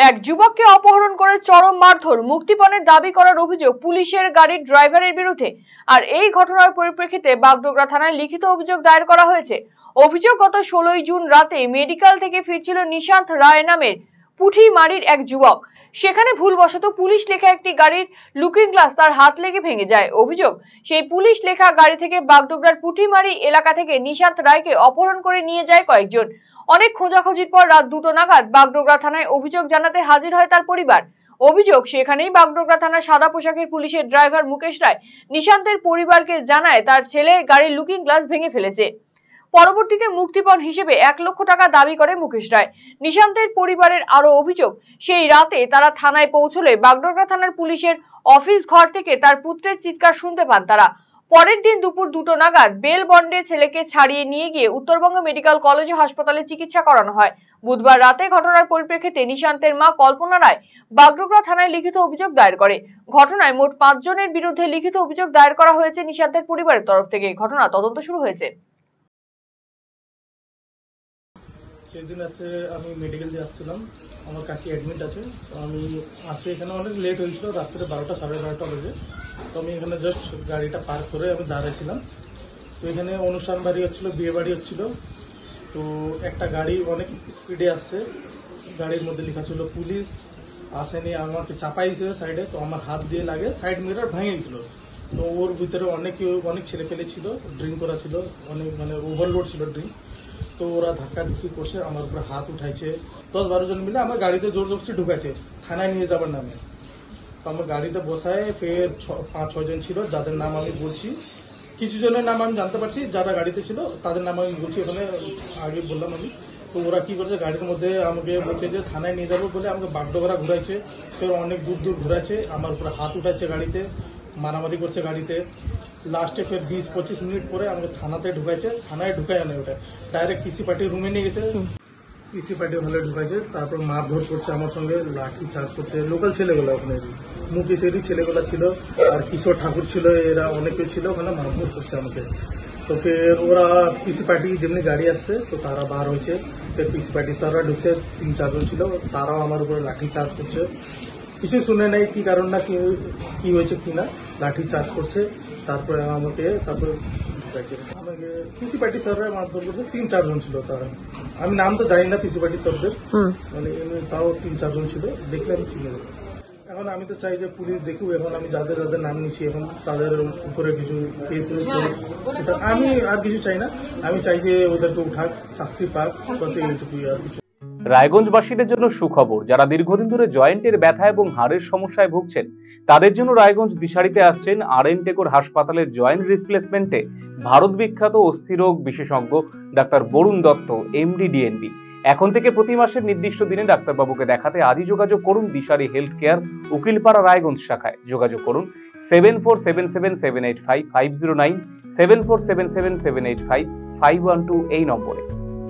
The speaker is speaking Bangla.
এক যুবককে অপহরণ করে চরম মারধর, মুক্তিপণের দাবি করার অভিযোগ পুলিশের গাড়ির ড্রাইভারের বিরুদ্ধে। আর এই ঘটনার পরিপ্রেক্ষিতে বাগডোগরা থানায় লিখিত অভিযোগ দায়ের করা হয়েছে। অভিযোগ গত 16 জুন রাতে মেডিকেল থেকে ফিরছিল নিশান্ত রায় নামের পুঠিমারির এক যুবক। সেখানে ভুলবশত পুলিশ লেখা একটি গাড়ির লুকিং গ্লাস তার হাত লেগে ভেঙে যায়। অভিযোগ, সেই পুলিশ লেখা গাড়ি থেকে বাগডোগরার পুঠিমারি এলাকা থেকে নিশান্ত রায়কে অপহরণ করে নিয়ে যায় কয়েকজন। অনেক খোঁজাখুঁজির পর রাত 2টো নাগাদ বাগডোগরা থানায় অভিযোগ জানাতে হাজির হয় তার পরিবার। অভিযোগ, সেখানেই বাগডোগরা থানার সাদা পোশাকের পুলিশের ড্রাইভার মুকেশ রায় নিশান্তের পরিবারকে জানায় তার ছেলে গাড়ির লুকিং গ্লাস ভেঙে ফেলেছে। পরবর্তীতে মুক্তিপণ হিসেবে 1 লক্ষ টাকা দাবি করে মুকেশ রায়। নিশান্তের পরিবারের আরো অভিযোগ, সেই রাতে তারা থানায় পৌঁছলে বাগডোগরা থানার পুলিশের অফিস ঘর থেকে তার পুত্রের চিৎকার শুনতে পান তারা। পরের দিন দুপুর 2টো নাগাদ বেল বন্ডে ছেলেকে ছাড়িয়ে নিয়ে গিয়ে উত্তরবঙ্গ মেডিকেল কলেজ হাসপাতালে চিকিৎসা করানো হয়। বুধবার রাতে ঘটনার পরিপ্রেক্ষিতে নিশান্তের মা কল্পনা রায় বাগডোগরা থানায় লিখিত অভিযোগ দায়ের করে। ঘটনায় মোট 5 জনের বিরুদ্ধে লিখিত অভিযোগ দায়ের করা হয়েছে নিশান্তের পরিবারের তরফ থেকে। ঘটনা তদন্ত শুরু হয়েছে। সেদিন রাতে আমি মেডিকেল দিয়ে আসছিলাম, আমার কাকি অ্যাডমিট আছে। তো আমি আসে এখানে অনেক লেট হয়েছিল, রাত্রে 12টা সাড়ে 12টা বাজে। তো আমি এখানে জাস্ট গাড়িটা পার্ক করে আমি দাঁড়িয়েছিলাম। তো এখানে অনুষ্ঠান বাড়ি হচ্ছিল, বিয়ে বাড়ি হচ্ছিল। তো একটা গাড়ি অনেক স্পিডে আসছে, গাড়ির মধ্যে লেখা ছিল পুলিশ। আসেনি, আমাকে চাপাইছে সাইডে। তো আমার হাত দিয়ে লাগে, সাইড মিরর ভেঙে গেছিল। তো ওর ভিতরে অনেক ছেলে পেলে ছিল, ড্রিঙ্ক করা ছিল, অনেক ওভারলোড ছিল ড্রিঙ্ক। তো ওরা ধাক্কা ধুক্কি করছে, আমার উপরে হাত উঠাইছে। 10-12 জন মিলে আমার গাড়িতে জোর জবরদস্তি ঢুকাইছে থানায় নিয়ে যাবার নামে। তো আমার গাড়িতে বসায় ফের 5-6 জন ছিল, যাদের নাম আমি বলছি। কিছু জনের নাম আমি জানতে পারছি, যারা গাড়িতে ছিল তাদের নাম আমি বলছি, ওখানে আগে বললাম আমি। তো ওরা কি করছে, গাড়ির মধ্যে আমাকে বলছে যে থানায় নিয়ে যাবো বলে আমাকে বাগডোগরা ঘুরাইছে। ফের অনেক দূর দূর ঘুরাইছে, আমার উপরে হাত উঠাইছে, গাড়িতে মারামারি করছে গাড়িতে। লাস্টে ফের 20-25 মিনিট পরে আমাকে থানাতে ঢুকাইছে। থানায় ঢুকায় না, ওটা ডাইরেক্ট পিসি পার্টি রুমে নিয়ে গেছে। পিসি পার্টি হলে ঢুকাইছে, তারপর মারধর করছে আমার সঙ্গে, লাঠি চার্জ করছে। লোকাল ছেলেগুলো ওখানে মুকেশেরই ছেলেগুলো ছিল, আর কিশোর ঠাকুর ছিল, এরা অনেকে ছিল ওখানে, মারধর করছে আমাকে। তো ফের ওরা পিসি পার্টি যেমনি গাড়ি আসছে, তো তারা বার হয়েছে। ফের পিসি পার্টি স্যাররা ঢুকছে, 3-4 জন ছিল, তারাও আমার উপরে লাঠি চার্জ করছে। কিছু শুনে নেই কি কারণ না কি হয়েছে কিনা, লাঠি চার্জ করছে। তারপরে আমাকে ঢুকাইছে। আমাকে পিসি পার্টি স্যাররা মারধর করছে, 3-4 জন ছিল তারা। আমি নাম তো জানি না পিসি পার্টি স্যারদের, মানে তাও 3-4 জন ছিল, দেখলে আমি চিনে দেবো। এখন আমি তো চাই যে পুলিশ দেখুক, এখন আমি যাদের যাদের নাম নিচ্ছি এখন তাদের উপরে কিছু কেস হয়েছে। আমি আর কিছু চাই না, আমি চাই যে ওদেরকে উঠাক, শাস্তি পাক, এইটুকুই, আর কিছু। রায়গঞ্জবাসীদের জন্য সুখবর, যারা দীর্ঘদিন ধরে জয়েন্টের ব্যথা এবং হাড়ের সমস্যায় ভুগছেন তাদের জন্য রায়গঞ্জ দিশারিতে আসছেন আর.এন. টেকর হাসপাতালের জয়েন্ট রিপ্লেসমেন্টে ভারত বিখ্যাত অস্থিরোগ বিশেষজ্ঞ doctor Barun Dutta, MD, DNB. এখন থেকে প্রতি মাসের নির্দিষ্ট দিনে ডাক্তারবাবুকে দেখাতে আজই যোগাযোগ করুন দিশারি হেলথ কেয়ার, উকিলপাড়া, রায়গঞ্জ শাখায়। যোগাযোগ করুন 7477785509, 7477785512 এই নম্বরে।